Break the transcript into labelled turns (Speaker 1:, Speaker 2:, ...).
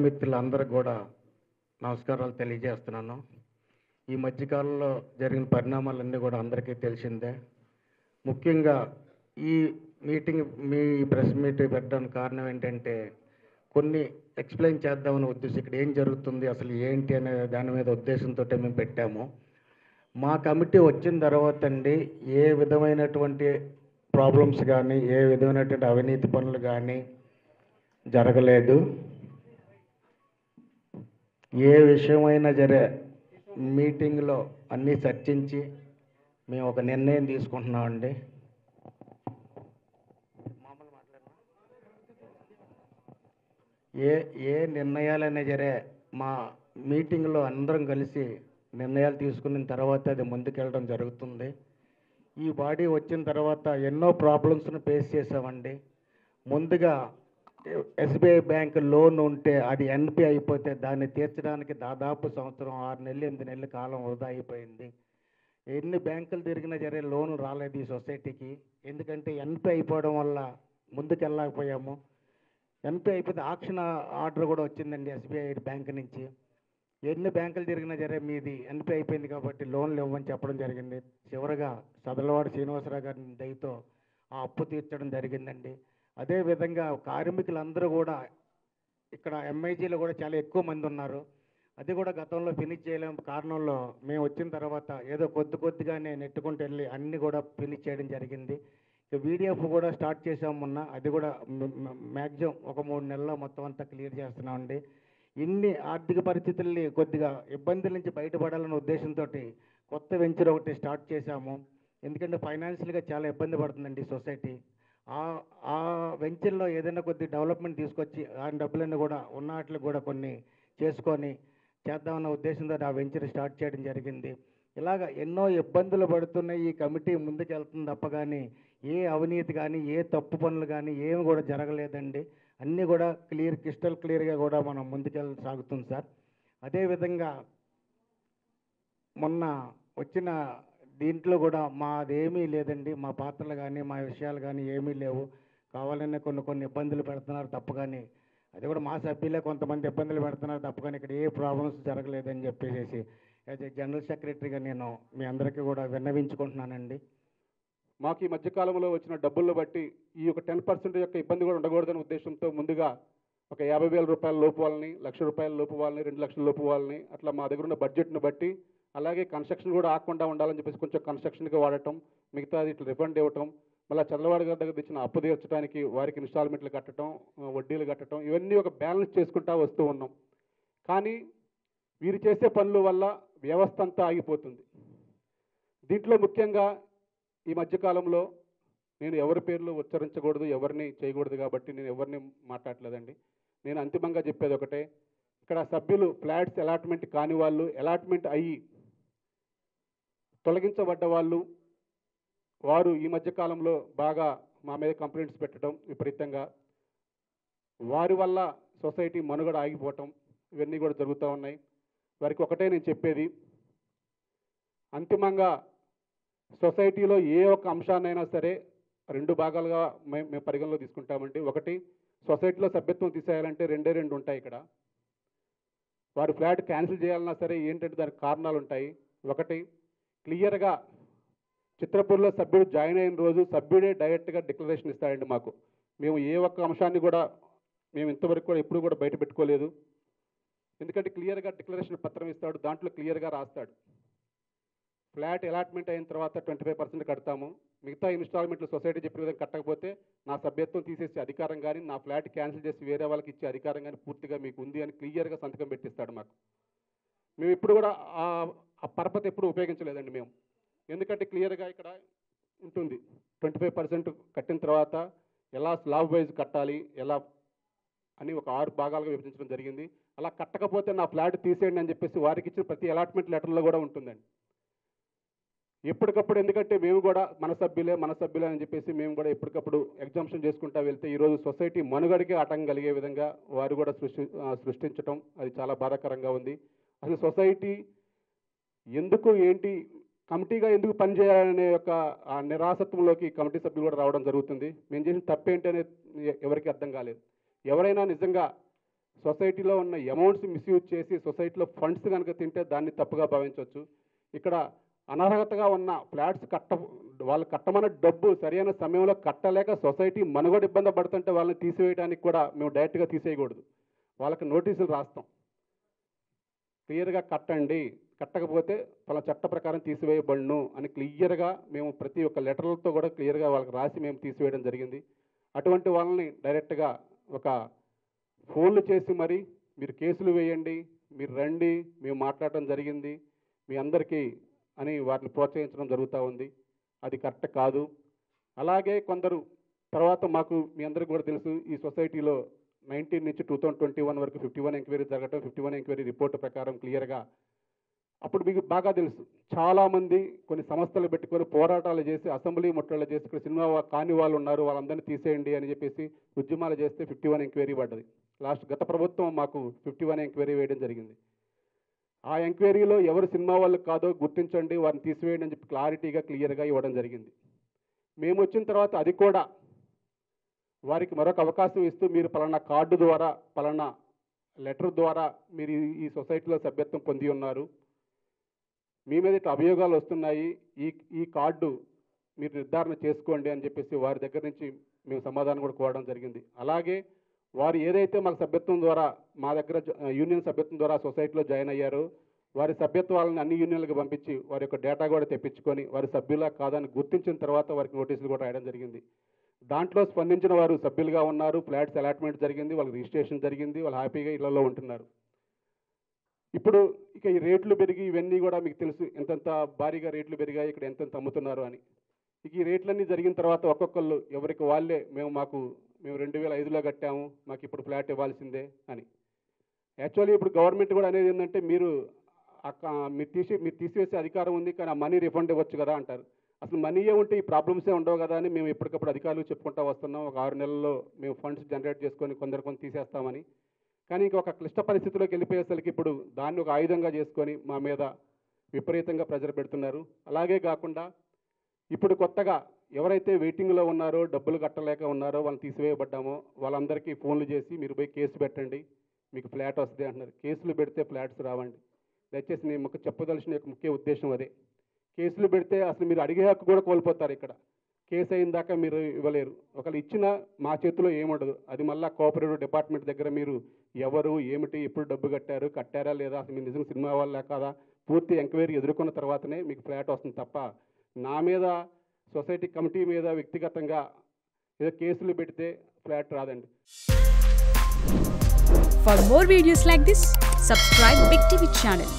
Speaker 1: మిత్రులందరికీ కూడా నమస్కారాలు తెలియజేస్తున్నాను. ఈ మధ్యకాలంలో జరిగిన పరిణామాలన్నీ కూడా అందరికీ తెలిసిందే. ముఖ్యంగా ఈ మీటింగ్ మీ ప్రెస్ మీట్ పెట్టడానికి కారణం ఏంటంటే కొన్ని ఎక్స్ప్లెయిన్ చేద్దామనే ఉద్దేశం, ఇక్కడ ఏం జరుగుతుంది అసలు ఏంటి అనే దాని మీద ఉద్దేశంతో మేము పెట్టాము. మా కమిటీ వచ్చిన తర్వాత అండి ఏ విధమైనటువంటి ప్రాబ్లమ్స్ కానీ ఏ విధమైనటువంటి అవినీతి పనులు కానీ జరగలేదు. ఏ విషయమైనా మీటింగ్లో అన్నీ చర్చించి మేము ఒక నిర్ణయం తీసుకుంటున్నామండి. ఏ ఏ నిర్ణయాలైనా మా మీటింగ్లో అందరం కలిసి నిర్ణయాలు తీసుకున్న తర్వాత అది ముందుకెళ్ళడం జరుగుతుంది. ఈ బాడీ వచ్చిన తర్వాత ఎన్నో ప్రాబ్లమ్స్ను ఫేస్ చేసామండి. ముందుగా ఎస్బీఐ బ్యాంక్ లోన్ ఉంటే అది ఎన్పి అయిపోతే దాన్ని తీర్చడానికి దాదాపు సంవత్సరం 6 నెలలు 8 నెలల కాలం వృధా అయిపోయింది. ఎన్ని బ్యాంకులు తిరిగినా లోన్లు రాలేదు ఈ సొసైటీకి. ఎందుకంటే ఎన్పి అయిపోవడం వల్ల ముందుకెళ్ళకపోయాము. ఎన్పి అయిపోతే ఆక్షన్ ఆర్డర్ కూడా వచ్చిందండి ఎస్బీఐ బ్యాంక్ నుంచి. ఎన్ని బ్యాంకులు తిరిగినా మీది ఎన్పి అయిపోయింది కాబట్టి లోన్లు ఇవ్వమని చెప్పడం జరిగింది. చివరగా సదలవాడ శ్రీనివాసరావు గారి దయతో ఆ అప్పు తీర్చడం జరిగిందండి. అదేవిధంగా కార్మికులందరూ కూడా ఇక్కడ ఎంఐజీలో కూడా చాలా ఎక్కువ మంది ఉన్నారు. అది కూడా గతంలో ఫినిష్ చేయలేము కారణంలో మేము వచ్చిన తర్వాత ఏదో కొద్దిగానే నెట్టుకుంటూ వెళ్ళి అన్నీ కూడా ఫినిష్ చేయడం జరిగింది. ఇక వీడిఎఫ్ కూడా స్టార్ట్ చేసాము మొన్న. అది కూడా మ్యాక్సిమం ఒక 3 నెలల్లో మొత్తం అంతా క్లియర్ చేస్తున్నామండి. ఇన్ని ఆర్థిక పరిస్థితుల్ని కొద్దిగా ఇబ్బందుల నుంచి బయటపడాలనే ఉద్దేశంతో కొత్త వెంచర్ ఒకటి స్టార్ట్ చేశాము. ఎందుకంటే ఫైనాన్షియల్గా చాలా ఇబ్బంది పడుతుందండి సొసైటీ. ఆ వెంచర్లో ఏదైనా కొద్ది డెవలప్మెంట్ తీసుకొచ్చి ఆ డబ్బులన్నీ కూడా ఉన్న వాటికి కూడా కొన్ని చేసుకొని చేద్దామన్న ఉద్దేశంతో ఆ వెంచర్ స్టార్ట్ చేయడం జరిగింది. ఇలాగ ఎన్నో ఇబ్బందులు పడుతున్న ఈ కమిటీ ముందుకు వెళ్తుంది తప్ప కానీ ఏ అవినీతి కానీ ఏ తప్పు పనులు కానీ ఏమి కూడా జరగలేదండి. అన్నీ కూడా క్రిస్టల్ క్లియర్గా కూడా మనం సాగుతుంది సార్. అదేవిధంగా మొన్న వచ్చిన దీంట్లో కూడా మాదేమీ లేదండి. మా పాత్రలు కానీ మా విషయాలు కానీ ఏమీ లేవు. కావాలనే కొన్ని ఇబ్బందులు పెడుతున్నారు తప్ప కానీ అది కూడా మా సభ్యులే కొంతమంది ఇబ్బందులు పెడుతున్నారు తప్ప కానీ ఇక్కడ ఏ ప్రాబ్లమ్స్ జరగలేదని చెప్పేసి యాజ్ ఏ జనరల్ సెక్రటరీగా నేను మీ అందరికీ కూడా విన్నవించుకుంటున్నానండి.
Speaker 2: మాకు ఈ మధ్యకాలంలో వచ్చిన డబ్బులను బట్టి ఈ యొక్క 10% యొక్క ఇబ్బంది కూడా ఉండకూడదనే ఉద్దేశంతో ముందుగా ఒక 50,000 రూపాయల లోపు వాళ్ళని, 1,00,000 రూపాయల లోపు వాళ్ళని, 2 లక్షల లోపు వాళ్ళని అట్లా మా దగ్గర ఉన్న బడ్జెట్ను బట్టి, అలాగే కన్స్ట్రక్షన్ కూడా ఆగకుండా ఉండాలని చెప్పేసి కొంచెం కన్స్ట్రక్షన్గా వాడటం, మిగతాది ఇట్లా రిఫండ్ ఇవ్వటం, మళ్ళీ చంద్రబాబు గారి దగ్గర తెచ్చిన అప్పు తీర్చడానికి వారికి ఇన్స్టాల్మెంట్లు కట్టడం, వడ్డీలు కట్టడం, ఇవన్నీ ఒక బ్యాలెన్స్ చేసుకుంటూ వస్తూ ఉన్నాం. కానీ వీరు చేసే పనుల వల్ల వ్యవస్థ అంతా ఆగిపోతుంది. దీంట్లో ముఖ్యంగా ఈ మధ్యకాలంలో నేను ఎవరి పేర్లు ఉచ్చరించకూడదు, ఎవరిని చేయకూడదు కాబట్టి నేను ఎవరిని మాట్లాడలేదండి. నేను అంతిమంగా చెప్పేది ఒకటే, ఇక్కడ సభ్యులు ఫ్లాట్స్ అలాట్మెంట్ కాని వాళ్ళు, అలాట్మెంట్ అయ్యి తొలగించబడ్డ వాళ్ళు, వారు ఈ మధ్యకాలంలో బాగా మా మీద కంప్లైంట్స్ పెట్టడం విపరీతంగా, వారి వల్ల సొసైటీ మనుగడ ఆగిపోవటం ఇవన్నీ కూడా జరుగుతూ ఉన్నాయి. వారికి ఒకటే నేను చెప్పేది, అంతిమంగా సొసైటీలో ఏ ఒక్క అంశాన్నైనా సరే 2 భాగాలుగా మేము పరిగణలో తీసుకుంటామండి. ఒకటి, సొసైటీలో సభ్యత్వం తీసేయాలంటే 2 ఉంటాయి. ఇక్కడ వారు ఫ్లాట్ క్యాన్సిల్ చేయాలన్నా సరే ఏంటంటే దానికి కారణాలు ఉంటాయి. ఒకటి, క్లియర్గా చిత్రపూర్లో సభ్యుడు జాయిన్ అయిన రోజు సభ్యుడే డైరెక్ట్గా డిక్లరేషన్ ఇస్తాడండి మాకు. మేము ఏ ఒక్క అంశాన్ని కూడా మేము ఇంతవరకు కూడా ఎప్పుడు కూడా బయట పెట్టుకోలేదు. ఎందుకంటే క్లియర్గా డిక్లరేషన్ పత్రం ఇస్తాడు, దాంట్లో క్లియర్గా రాస్తాడు ఫ్లాట్ అలాట్మెంట్ అయిన తర్వాత 25% కడతాము, మిగతా ఇన్స్టాల్మెంట్లు సొసైటీ చెప్పిన విధంగా కట్టకపోతే నా సభ్యత్వం తీసేసే అధికారం కానీ, నా ఫ్లాట్ క్యాన్సిల్ చేసి వేరే వాళ్ళకి ఇచ్చే అధికారం కానీ పూర్తిగా మీకు ఉంది అని క్లియర్గా సంతకం పెట్టిస్తాడు మాకు. మేము ఇప్పుడు కూడా ఆ పరపతి ఎప్పుడు ఉపయోగించలేదండి మేము. ఎందుకంటే క్లియర్గా ఇక్కడ ఉంటుంది 25% కట్టిన తర్వాత ఎలా స్లాబ్ వైజ్ కట్టాలి, ఎలా అని ఒక 6 భాగాలుగా విభజించడం జరిగింది. అలా కట్టకపోతే నా ఫ్లాట్ తీసేయండి అని చెప్పేసి వారికి ఇచ్చిన ప్రతి అలాట్మెంట్ లెటర్లో కూడా ఉంటుందండి. ఎప్పటికప్పుడు, ఎందుకంటే మేము కూడా మన సభ్యులే అని చెప్పేసి మేము కూడా ఎప్పటికప్పుడు ఎగ్జామ్షన్ చేసుకుంటూ వెళ్తే ఈరోజు సొసైటీ మనుగడికి ఆటంకం కలిగే విధంగా వారు కూడా సృష్టించడం అది చాలా బాధాకరంగా ఉంది. అసలు సొసైటీ ఎందుకు ఏంటి కమిటీగా ఎందుకు పనిచేయాలనే యొక్క నిరాసత్వంలోకి కమిటీ సభ్యులు కూడా రావడం జరుగుతుంది. మేము చేసిన తప్పేంటి అనేది ఎవరికి అర్థం కాలేదు. ఎవరైనా నిజంగా సొసైటీలో ఉన్న అమౌంట్స్ మిస్యూజ్ చేసి సొసైటీలో ఫండ్స్ కనుక తింటే దాన్ని తప్పుగా భావించవచ్చు. ఇక్కడ అనర్హతగా ఉన్న ఫ్లాట్స్ వాళ్ళు కట్టమన్న డబ్బు సరైన సమయంలో కట్టలేక సొసైటీ మనుగడ ఇబ్బంది పడుతుంటే వాళ్ళని తీసివేయడానికి కూడా మేము డైరెక్ట్గా తీసేయకూడదు. వాళ్ళకి నోటీసులు రాస్తాం, క్లియర్గా కట్టండి, కట్టకపోతే వాళ్ళ చట్ట ప్రకారం తీసివేయబడును అని క్లియర్గా మేము ప్రతి ఒక్క లెటర్లతో కూడా క్లియర్గా వాళ్ళకి రాసి మేము తీసివేయడం జరిగింది. అటువంటి వాళ్ళని డైరెక్ట్గా ఒక ఫోన్లు చేసి మరి మీరు కేసులు వేయండి, మీరు రండి, మేము మాట్లాడటం జరిగింది మీ అందరికీ అని వారిని ప్రోత్సహించడం జరుగుతూ ఉంది. అది కరెక్ట్ కాదు. అలాగే కొందరు తర్వాత మాకు మీ అందరికీ కూడా తెలుసు, ఈ సొసైటీలో 19 నుంచి 2021 వరకు 51 ఎంక్వైరీ జరగటం, 51 ఎంక్వైరీ రిపోర్టు ప్రకారం క్లియర్గా అప్పుడు మీకు బాగా తెలుసు, చాలామంది కొన్ని సంస్థలు పెట్టుకొని పోరాటాలు చేసి అసెంబ్లీ ముట్టళ్ళు చేసి ఇక్కడ సినిమా కాని వాళ్ళు ఉన్నారు వాళ్ళందరినీ తీసేయండి అని చెప్పేసి ఉద్యమాలు చేస్తే 51 ఎంక్వైరీ పడ్డది. గత ప్రభుత్వం మాకు 51 ఎంక్వైరీ వేయడం జరిగింది. ఆ ఎంక్వైరీలో ఎవరు సినిమా వాళ్ళు కాదో గుర్తించండి, వారిని తీసివేయండి అని చెప్పి క్లారిటీగా క్లియర్గా ఇవ్వడం జరిగింది. మేము వచ్చిన తర్వాత అది కూడా వారికి మరొక అవకాశం ఇస్తూ మీరు పలానా కార్డు ద్వారా పలానా లెటర్ ద్వారా మీరు ఈ సొసైటీలో సభ్యత్వం పొంది ఉన్నారు, మీ మీద ఇట్లా అభియోగాలు వస్తున్నాయి, ఈ కార్డు మీరు నిర్ధారణ చేసుకోండి అని చెప్పేసి వారి దగ్గర నుంచి మేము సమాధానం కూడా కోరడం జరిగింది. అలాగే వారు ఏదైతే మాకు సభ్యత్వం ద్వారా మా దగ్గర యూనియన్ సభ్యత్వం ద్వారా సొసైటీలో జాయిన్ అయ్యారో వారి సభ్యత్వాలను అన్ని యూనియన్లకు పంపించి వారి యొక్క డేటా కూడా తెప్పించుకొని వారి సభ్యులా కాదని గుర్తించిన తర్వాత వారికి నోటీసులు కూడా రాయడం జరిగింది. దాంట్లో స్పందించిన వారు సభ్యులుగా ఉన్నారు, ఫ్లాట్స్ అలాట్మెంట్ జరిగింది, వాళ్ళకి రిజిస్ట్రేషన్ జరిగింది, వాళ్ళు హ్యాపీగా ఇళ్లలో ఉంటున్నారు. ఇప్పుడు ఇక ఈ రేట్లు పెరిగి ఇవన్నీ కూడా మీకు తెలుసు, ఎంతెంత భారీగా రేట్లు పెరిగాయి, ఇక్కడ ఎంతెంత అమ్ముతున్నారు అని. ఇక ఈ రేట్లన్నీ జరిగిన తర్వాత ఒక్కొక్కళ్ళు ఎవరికి వాళ్ళే మేము 2005లో కట్టాము, మాకు ఇప్పుడు ఫ్లాట్ ఇవ్వాల్సిందే అని. యాక్చువల్లీ ఇప్పుడు గవర్నమెంట్ కూడా అనేది ఏంటంటే మీరు తీసివేసే అధికారం ఉంది కానీ ఆ మనీ రిఫండ్ ఇవ్వచ్చు కదా అంటారు. అసలు మనీయే ఉంటే ఈ ప్రాబ్లమ్సే ఉండవు కదా అని మేము ఎప్పటికప్పుడు అధికారులు చెప్పుకుంటూ వస్తున్నాం. ఒక 6 నెలల్లో మేము ఫండ్స్ జనరేట్ చేసుకొని కొందరు తీసేస్తామని. కానీ ఇంకొక క్లిష్ట పరిస్థితిలోకి వెళ్ళిపోయేసరికి ఇప్పుడు దాన్ని ఒక ఆయుధంగా చేసుకొని మా మీద విపరీతంగా ప్రెజర్ పెడుతున్నారు. అలాగే కాకుండా ఇప్పుడు కొత్తగా ఎవరైతే వెయిటింగ్లో ఉన్నారో డబ్బులు కట్టలేక ఉన్నారో వాళ్ళని తీసివేయబడ్డామో వాళ్ళందరికీ ఫోన్లు చేసి మీరు పోయి కేసు పెట్టండి మీకు ఫ్లాట్ వస్తుంది అంటున్నారు. కేసులు పెడితే ఫ్లాట్స్ రావండి. దయచేసి నేను మాకు చెప్పదలసిన ముఖ్య ఉద్దేశం అదే. కేసులు పెడితే అసలు మీరు అడిగే హక్కు కూడా కోల్పోతారు. ఇక్కడ కేసు అయిన దాకా మీరు ఇవ్వలేరు. ఒకళ్ళు ఇచ్చినా మా చేతిలో ఏముండదు. అది మళ్ళీ కోఆపరేటివ్ డిపార్ట్మెంట్ దగ్గర మీరు ఎవరు ఏమిటి ఎప్పుడు డబ్బు కట్టారా లేదా అసలు మీరు నిజంగా సినిమా వాళ్ళే కాదా పూర్తి ఎంక్వైరీ ఎదుర్కొన్న తర్వాతనే మీకు ఫ్లాట్ వస్తుంది తప్ప నా మీద సొసైటీ కమిటీ మీద వ్యక్తిగతంగా ఏదో కేసులు పెడితే ఫ్లాట్ రాదండి.
Speaker 3: For more videos like this, subscribe Big TV channel.